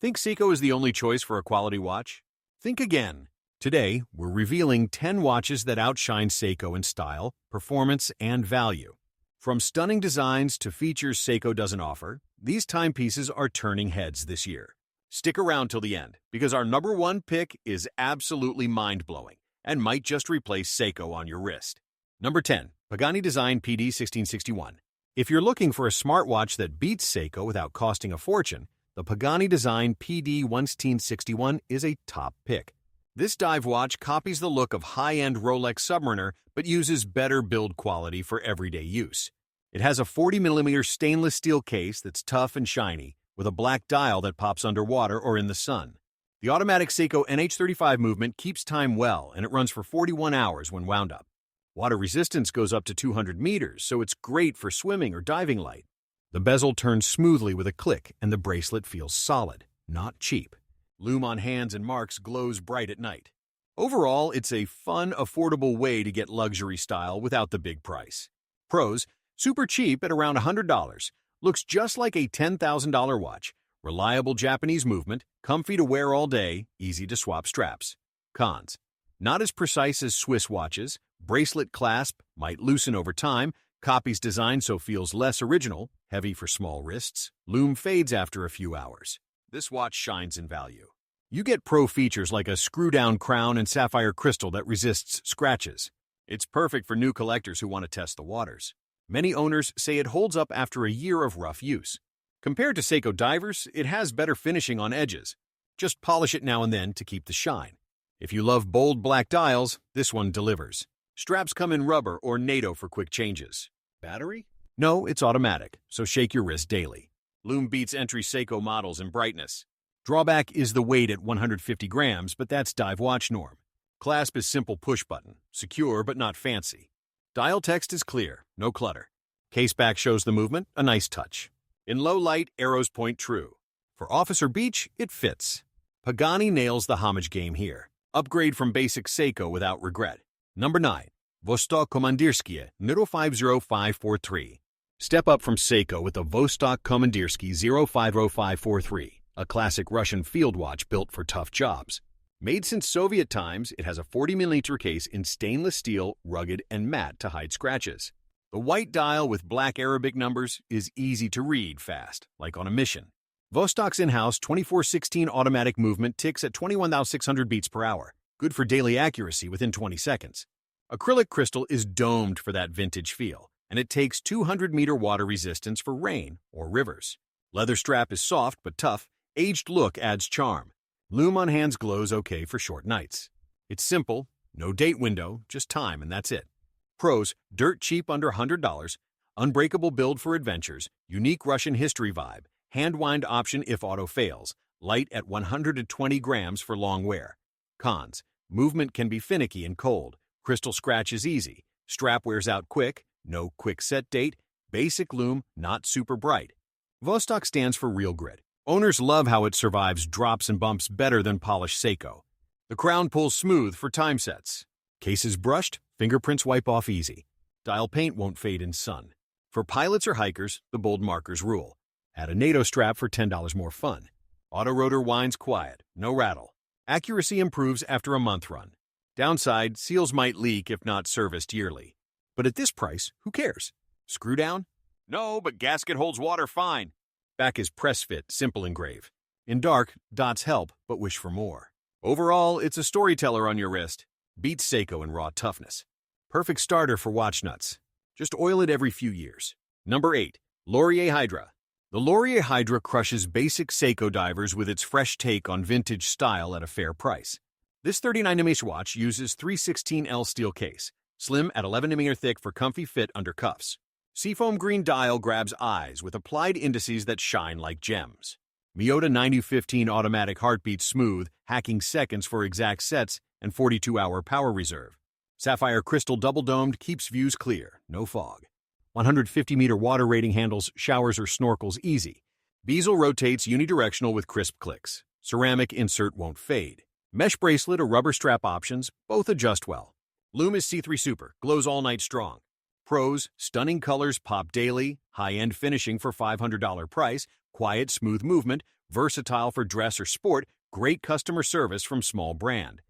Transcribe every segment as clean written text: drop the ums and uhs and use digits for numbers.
Think Seiko is the only choice for a quality watch? Think again. Today, we're revealing 10 watches that outshine Seiko in style, performance, and value. From stunning designs to features Seiko doesn't offer, these timepieces are turning heads this year. Stick around till the end, because our number one pick is absolutely mind-blowing and might just replace Seiko on your wrist. Number 10. Pagani Design PD 1661. If you're looking for a smartwatch that beats Seiko without costing a fortune, the Pagani Design PD 1661 is a top pick. This dive watch copies the look of high-end Rolex Submariner but uses better build quality for everyday use. It has a 40mm stainless steel case that's tough and shiny, with a black dial that pops underwater or in the sun. The automatic Seiko NH35 movement keeps time well, and it runs for 41 hours when wound up. Water resistance goes up to 200 meters, so it's great for swimming or diving light. The bezel turns smoothly with a click, and the bracelet feels solid, not cheap. Lume on hands and marks glows bright at night. Overall, it's a fun, affordable way to get luxury style without the big price. Pros, super cheap at around $100. Looks just like a $10,000 watch. Reliable Japanese movement, comfy to wear all day, easy to swap straps. Cons, not as precise as Swiss watches. Bracelet clasp might loosen over time. Copies design so feels less original, heavy for small wrists. Lume fades after a few hours. This watch shines in value. You get pro features like a screw-down crown and sapphire crystal that resists scratches. It's perfect for new collectors who want to test the waters. Many owners say it holds up after a year of rough use. Compared to Seiko divers, it has better finishing on edges. Just polish it now and then to keep the shine. If you love bold black dials, this one delivers. Straps come in rubber or NATO for quick changes. Battery? No, it's automatic, so shake your wrist daily. Lume beats entry Seiko models in brightness. Drawback is the weight at 150 grams, but that's dive watch norm. Clasp is simple push button, secure but not fancy. Dial text is clear, no clutter. Case back shows the movement, a nice touch. In low light, arrows point true. For office or beach, it fits. Pagani nails the homage game here. Upgrade from basic Seiko without regret. Number 9. Vostok Komandirsky 050543. Step up from Seiko with the Vostok Komandirsky 050543, a classic Russian field watch built for tough jobs. Made since Soviet times, it has a 40mm case in stainless steel, rugged and matte to hide scratches. The white dial with black Arabic numbers is easy to read fast, like on a mission. Vostok's in-house 2416 automatic movement ticks at 21,600 beats per hour, good for daily accuracy within 20 seconds. Acrylic crystal is domed for that vintage feel, and it takes 200-meter water resistance for rain or rivers. Leather strap is soft but tough. Aged look adds charm. Lume on hands glows okay for short nights. It's simple, no date window, just time, and that's it. Pros, dirt cheap under $100, unbreakable build for adventures, unique Russian history vibe, hand-wind option if auto fails, light at 120 grams for long wear. Cons, movement can be finicky and cold. Crystal scratch is easy. Strap wears out quick. No quick set date. Basic lume, not super bright. Vostok stands for real grit. Owners love how it survives drops and bumps better than polished Seiko. The crown pulls smooth for time sets. Case is brushed, fingerprints wipe off easy. Dial paint won't fade in sun. For pilots or hikers, the bold markers rule. Add a NATO strap for $10 more fun. Auto rotor winds quiet, no rattle. Accuracy improves after a month run. Downside, seals might leak if not serviced yearly. But at this price, who cares? Screw down? No, but gasket holds water fine. Back is press fit, simple engrave. In dark, dots help, but wish for more. Overall, it's a storyteller on your wrist. Beats Seiko in raw toughness. Perfect starter for watch nuts. Just oil it every few years. Number 8. Laurier Hydra. The Laurier Hydra crushes basic Seiko divers with its fresh take on vintage style at a fair price. This 39mm watch uses 316L steel case, slim at 11mm thick for comfy fit under cuffs. Seafoam green dial grabs eyes with applied indices that shine like gems. Miyota 9015 automatic heartbeats smooth, hacking seconds for exact sets and 42-hour power reserve. Sapphire crystal double-domed keeps views clear, no fog. 150-meter water rating handles showers or snorkels easy. Bezel rotates unidirectional with crisp clicks. Ceramic insert won't fade. Mesh bracelet or rubber strap options, both adjust well. Lume is C3 Super, glows all night strong. Pros, stunning colors pop daily, high-end finishing for $500 price, quiet, smooth movement, Versatile for dress or sport, great customer service from small brand.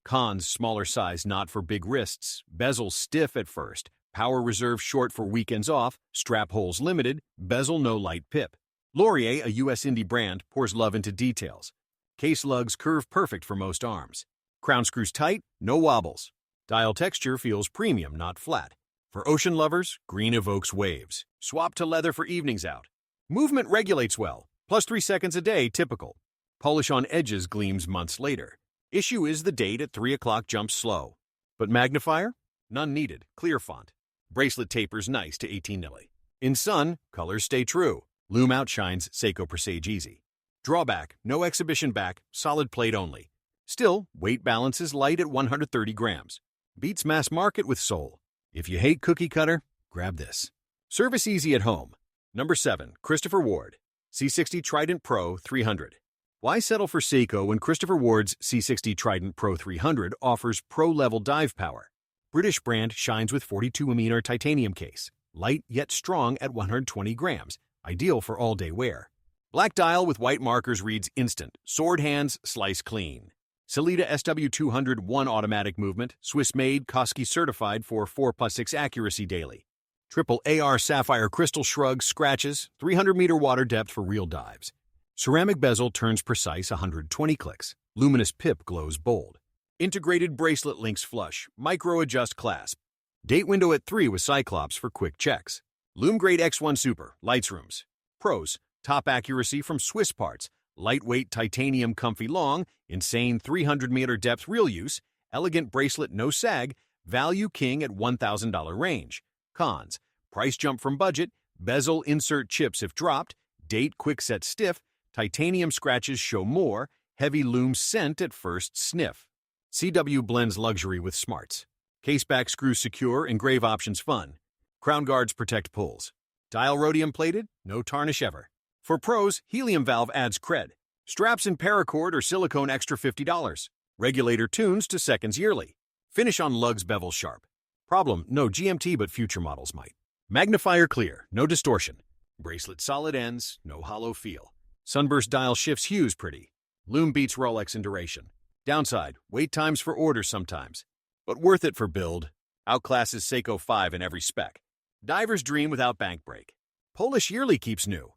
Cons, smaller size not for big wrists, bezel stiff at first, power reserve short for weekends off, strap holes limited, bezel no light pip. Laurier, a US indie brand, pours love into details. Case lugs curve perfect for most arms. Crown screws tight, no wobbles. Dial texture feels premium, not flat. For ocean lovers, green evokes waves. Swap to leather for evenings out. Movement regulates well, plus 3 seconds a day typical. Polish on edges gleams months later. Issue is the date at 3 o'clock jumps slow. But magnifier? None needed, clear font. Bracelet tapers nice to 18 nilly. In sun, colors stay true. Loom outshines Seiko Presage Easy. Drawback, no exhibition back, solid plate only. Still, weight balance is light at 130 grams. Beats mass market with soul. If you hate cookie cutter, grab this. Service easy at home. Number 7, Christopher Ward. C60 Trident Pro 300. Why settle for Seiko when Christopher Ward's C60 Trident Pro 300 offers pro-level dive power? British brand shines with 42mm titanium case. Light yet strong at 120 grams. Ideal for all-day wear. Black dial with white markers reads instant. Sword hands slice clean. Sellita SW200 1 automatic movement, Swiss-made, Koski certified for 4+6 accuracy daily. Triple AR sapphire crystal shrug scratches, 300-meter water depth for real dives. Ceramic bezel turns precise 120 clicks. Luminous pip glows bold. Integrated bracelet links flush, micro-adjust clasp. Date window at 3 with Cyclops for quick checks. Loom Grade X1 Super, lights rooms. Pros, top accuracy from Swiss parts. Lightweight titanium comfy long, insane 300-meter depth real use, elegant bracelet no sag, value king at $1,000 range. Cons, price jump from budget, bezel insert chips if dropped, date quick set stiff, titanium scratches show more, heavy loom scent at first sniff. CW blends luxury with smarts. Caseback screws secure, engrave options fun. Crown guards protect pulls. Dial rhodium plated, no tarnish ever. For pros, helium valve adds cred. Straps in paracord or silicone extra $50. Regulator tunes to seconds yearly. Finish on lugs bevel sharp. Problem, no GMT but future models might. Magnifier clear, no distortion. Bracelet solid ends, no hollow feel. Sunburst dial shifts hues pretty. Loom beats Rolex in duration. Downside, wait times for orders sometimes. But worth it for build. Outclasses Seiko 5 in every spec. Diver's dream without bank break. Polish yearly keeps new.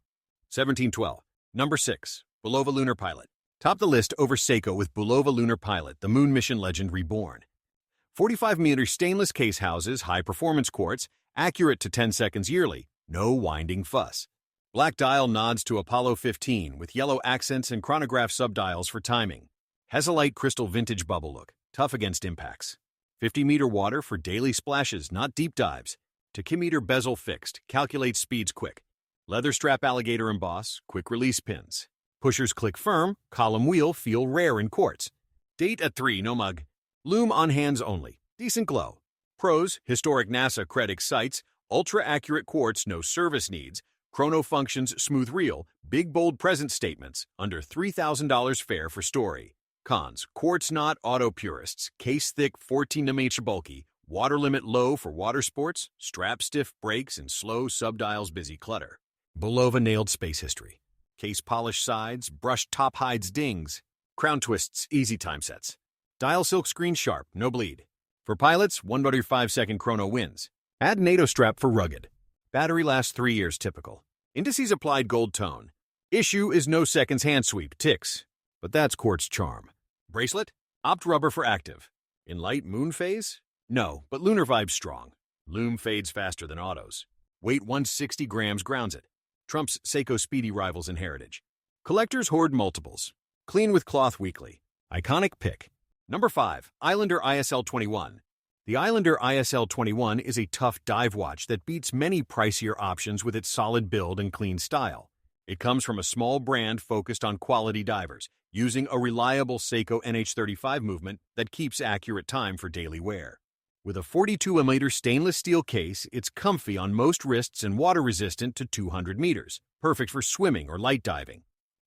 1712. Number 6. Bulova Lunar Pilot. Top the list over Seiko with Bulova Lunar Pilot, the moon mission legend reborn. 45mm stainless case houses, high-performance quartz, accurate to 10 seconds yearly, no winding fuss. Black dial nods to Apollo 15 with yellow accents and chronograph subdials for timing. Hezolite crystal vintage bubble look, tough against impacts. 50-meter water for daily splashes, not deep dives. Tachimeter bezel fixed, calculates speeds quick. Leather strap alligator emboss, quick release pins. Pushers click firm, column wheel feel rare in quartz. Date at 3, no mug. Loom on hands only, decent glow. Pros, historic NASA cred excites, ultra-accurate quartz, no service needs, chrono functions, smooth reel, big bold present statements, under $3,000 fair for story. Cons, quartz knot auto purists, case thick 14mm bulky, water limit low for water sports, strap stiff brakes and slow subdials busy clutter. Bulova nailed space history. Case polished sides, brushed top hides dings, crown twists easy time sets. Dial silk screen sharp, no bleed. For pilots, 1.5-second chrono wins. Add NATO strap for rugged. Battery lasts 3 years typical. Indices applied gold tone. Issue is no seconds hand sweep, ticks. But that's quartz charm. Bracelet? Opt rubber for active. In light moon phase? No, but lunar vibe's strong. Loom fades faster than autos. Weight 160 grams grounds it. Trumps Seiko speedy rivals in heritage. Collectors hoard multiples. Clean with cloth weekly. Iconic pick. Number 5. Islander ISL21. The Islander ISL21 is a tough dive watch that beats many pricier options with its solid build and clean style. It comes from a small brand focused on quality divers, using a reliable Seiko NH35 movement that keeps accurate time for daily wear. With a 42mm stainless steel case, it's comfy on most wrists and water-resistant to 200 meters, perfect for swimming or light diving.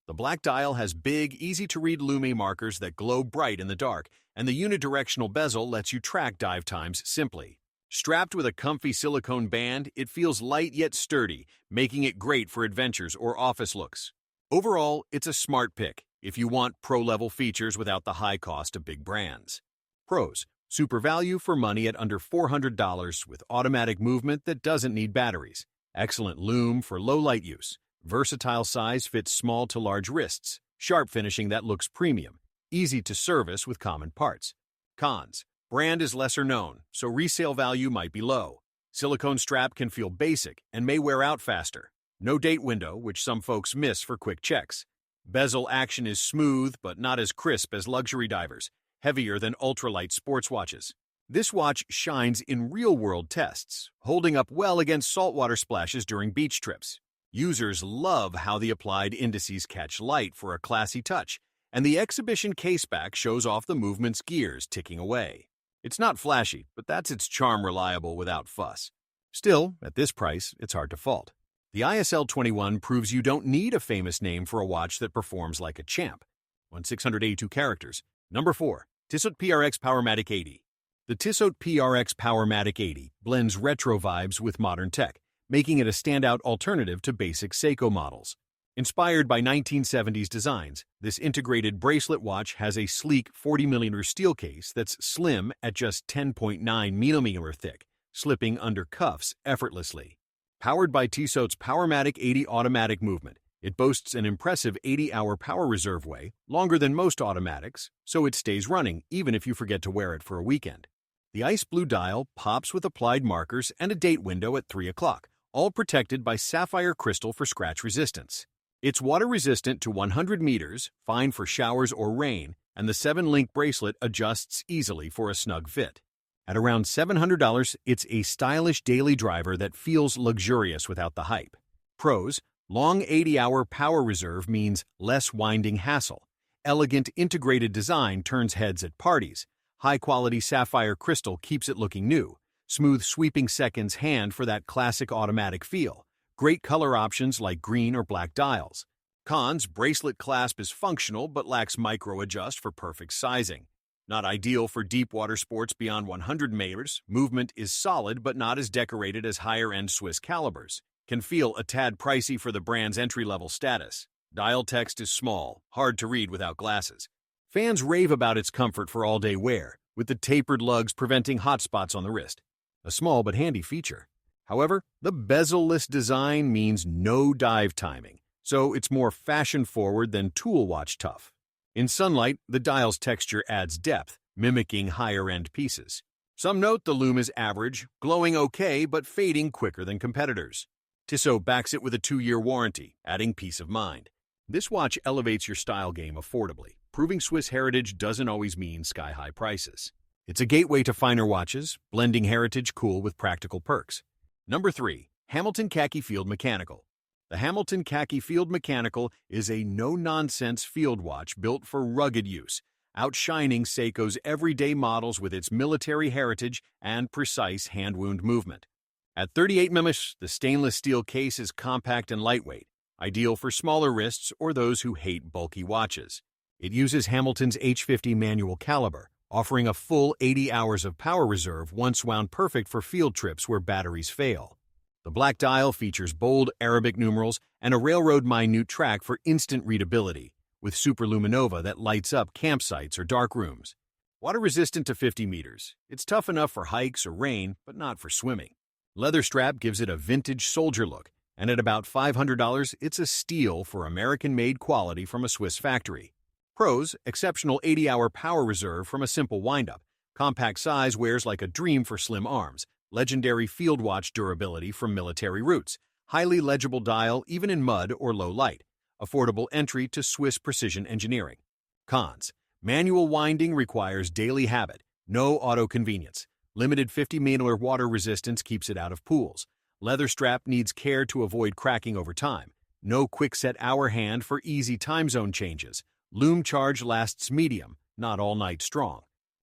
The black dial has big, easy-to-read Lume markers that glow bright in the dark, and the unidirectional bezel lets you track dive times simply. Strapped with a comfy silicone band, it feels light yet sturdy, making it great for adventures or office looks. Overall, it's a smart pick if you want pro-level features without the high cost of big brands. Pros: super value for money at under $400 with automatic movement that doesn't need batteries. Excellent lume for low-light use. Versatile size fits small to large wrists. Sharp finishing that looks premium. Easy to service with common parts. Cons: brand is lesser known, so resale value might be low. Silicone strap can feel basic and may wear out faster. No date window, which some folks miss for quick checks. Bezel action is smooth, but not as crisp as luxury divers. Heavier than ultralight sports watches. This watch shines in real-world tests, holding up well against saltwater splashes during beach trips. Users love how the applied indices catch light for a classy touch, and the exhibition caseback shows off the movement's gears ticking away. It's not flashy, but that's its charm, reliable without fuss. Still, at this price, it's hard to fault. The ISL 21 proves you don't need a famous name for a watch that performs like a champ. 1682 characters. Number 4. Tissot PRX Powermatic 80. The Tissot PRX Powermatic 80 blends retro vibes with modern tech, making it a standout alternative to basic Seiko models. Inspired by 1970s designs, this integrated bracelet watch has a sleek 40mm steel case that's slim at just 10.9mm thick, slipping under cuffs effortlessly. Powered by Tissot's Powermatic 80 automatic movement, it boasts an impressive 80-hour power reserve way, longer than most automatics, so it stays running even if you forget to wear it for a weekend. The ice blue dial pops with applied markers and a date window at 3 o'clock, all protected by sapphire crystal for scratch resistance. It's water-resistant to 100 meters, fine for showers or rain, and the 7-link bracelet adjusts easily for a snug fit. At around $700, it's a stylish daily driver that feels luxurious without the hype. Pros: long 80-hour power reserve means less winding hassle. Elegant integrated design turns heads at parties. High-quality sapphire crystal keeps it looking new. Smooth sweeping seconds hand for that classic automatic feel. Great color options like green or black dials. Cons: bracelet clasp is functional but lacks micro-adjust for perfect sizing. Not ideal for deep water sports beyond 100 meters. Movement is solid but not as decorated as higher-end Swiss calibers. Can feel a tad pricey for the brand's entry-level status. Dial text is small, hard to read without glasses. Fans rave about its comfort for all-day wear, with the tapered lugs preventing hot spots on the wrist. A small but handy feature. However, the bezel-less design means no dive timing, so it's more fashion-forward than tool watch tough. In sunlight, the dial's texture adds depth, mimicking higher-end pieces. Some note the lume is average, glowing okay but fading quicker than competitors. Tissot backs it with a 2-year warranty, adding peace of mind. This watch elevates your style game affordably, proving Swiss heritage doesn't always mean sky-high prices. It's a gateway to finer watches, blending heritage cool with practical perks. Number 3. Hamilton Khaki Field Mechanical. The Hamilton Khaki Field Mechanical is a no-nonsense field watch built for rugged use, outshining Seiko's everyday models with its military heritage and precise hand-wound movement. At 38 mm, the stainless steel case is compact and lightweight, ideal for smaller wrists or those who hate bulky watches. It uses Hamilton's H50 manual caliber, offering a full 80 hours of power reserve once wound, perfect for field trips where batteries fail. The black dial features bold Arabic numerals and a railroad minute track for instant readability, with superluminova that lights up campsites or dark rooms. Water-resistant to 50 meters, it's tough enough for hikes or rain, but not for swimming. Leather strap gives it a vintage soldier look, and at about $500, it's a steal for American-made quality from a Swiss factory. Pros: exceptional 80-hour power reserve from a simple windup. Compact size wears like a dream for slim arms. Legendary field watch durability from military roots. Highly legible dial even in mud or low light. Affordable entry to Swiss precision engineering. Cons: manual winding requires daily habit. No auto convenience. Limited 50mm water resistance keeps it out of pools. Leather strap needs care to avoid cracking over time. No quick-set hour hand for easy time zone changes. Lume charge lasts medium, not all night strong.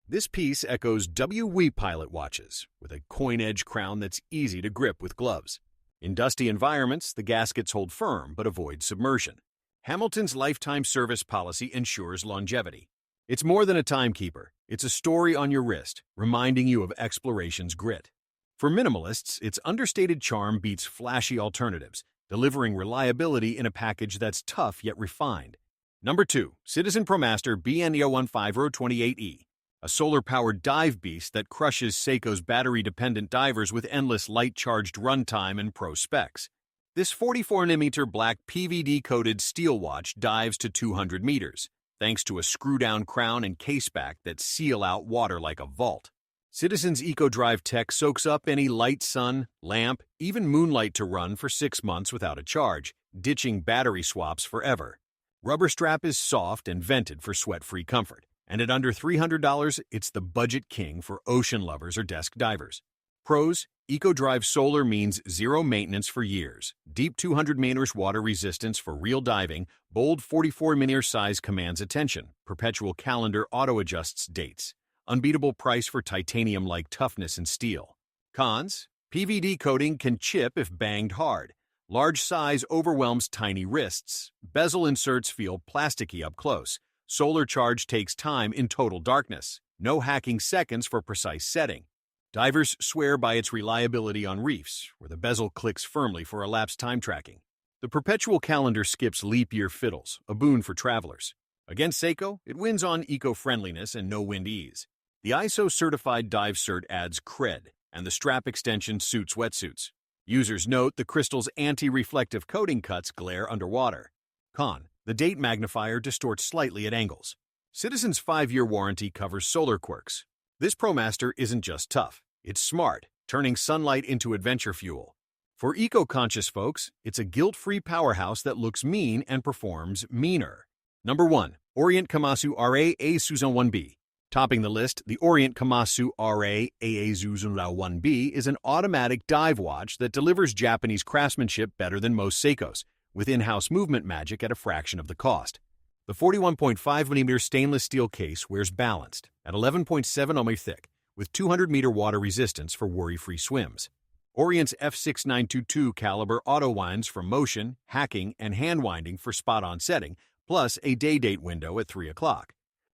This piece echoes WE Pilot watches, with a coin-edge crown that's easy to grip with gloves. In dusty environments, the gaskets hold firm but avoid submersion. Hamilton's lifetime service policy ensures longevity. It's more than a timekeeper. It's a story on your wrist, reminding you of exploration's grit. For minimalists, its understated charm beats flashy alternatives. delivering reliability in a package that's tough yet refined. Number 2. Citizen ProMaster BNEO15028E, a solar-powered dive beast that crushes Seiko's battery-dependent divers with endless light-charged runtime and pro specs. This 44mm black PVD-coated steel watch dives to 200 meters, thanks to a screw-down crown and caseback that seal out water like a vault. Citizen's EcoDrive tech soaks up any light, sun, lamp, even moonlight to run for 6 months without a charge, ditching battery swaps forever. Rubber strap is soft and vented for sweat-free comfort, and at under $300, it's the budget king for ocean lovers or desk divers. Pros: EcoDrive Solar means zero maintenance for years, deep 200 meters water resistance for real diving, bold 44 mm size commands attention, perpetual calendar auto-adjusts dates, unbeatable price for titanium-like toughness and steel. Cons: PVD coating can chip if banged hard. Large size overwhelms tiny wrists. Bezel inserts feel plasticky up close. Solar charge takes time in total darkness. No hacking seconds for precise setting. Divers swear by its reliability on reefs, where the bezel clicks firmly for elapsed time tracking. The perpetual calendar skips leap year fiddles, a boon for travelers. Against Seiko, it wins on eco-friendliness and no-wind ease. The ISO-certified Dive Cert adds cred, and the strap extension suits wetsuits. Users note the crystal's anti-reflective coating cuts glare underwater. Con: the date magnifier distorts slightly at angles. Citizen's 5-year warranty covers solar quirks. This ProMaster isn't just tough, it's smart, turning sunlight into adventure fuel. For eco-conscious folks, it's a guilt-free powerhouse that looks mean and performs meaner. Number 1. Orient Komatsu RA-A Suzon 1B. Topping the list, the Orient Komatsu RA-A Suzon 1B is an automatic dive watch that delivers Japanese craftsmanship better than most Seikos, with in-house movement magic at a fraction of the cost. The 41.5mm stainless steel case wears balanced, at 11.7 mm thick, with 200-meter water resistance for worry-free swims. Orient's F6922 caliber auto-winds for motion, hacking, and hand-winding for spot-on setting, plus a day-date window at 3 o'clock.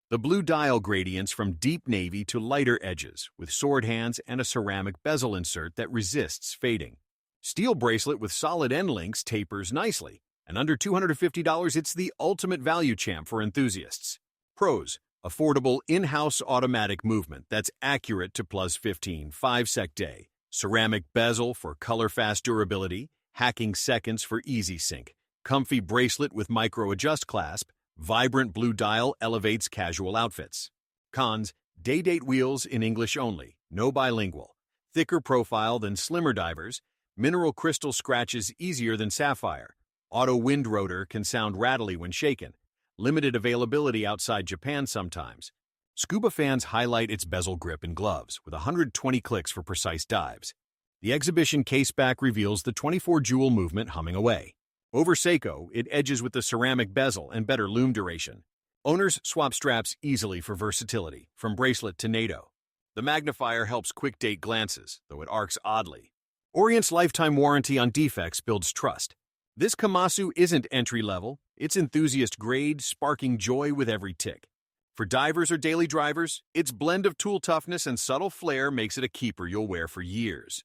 The blue dial gradients from deep navy to lighter edges, with sword hands and a ceramic bezel insert that resists fading. Steel bracelet with solid end links tapers nicely, and under $250, it's the ultimate value champ for enthusiasts. Pros: affordable in-house automatic movement that's accurate to plus 15 5-sec day, ceramic bezel for color-fast durability, hacking seconds for easy sync, comfy bracelet with micro-adjust clasp, vibrant blue dial elevates casual outfits. Cons: day-date wheels in English only, no bilingual, thicker profile than slimmer divers, mineral crystal scratches easier than sapphire, auto wind rotor can sound rattly when shaken, limited availability outside Japan sometimes. Scuba fans highlight its bezel grip in gloves, with 120 clicks for precise dives. The exhibition caseback reveals the 24-jewel movement humming away. Over Seiko, it edges with the ceramic bezel and better loom duration. Owners swap straps easily for versatility, from bracelet to NATO. The magnifier helps quick date glances, though it arcs oddly. Orient's lifetime warranty on defects builds trust. This Komatsu isn't entry-level, it's enthusiast-grade, sparking joy with every tick. For divers or daily drivers, its blend of tool toughness and subtle flair makes it a keeper you'll wear for years.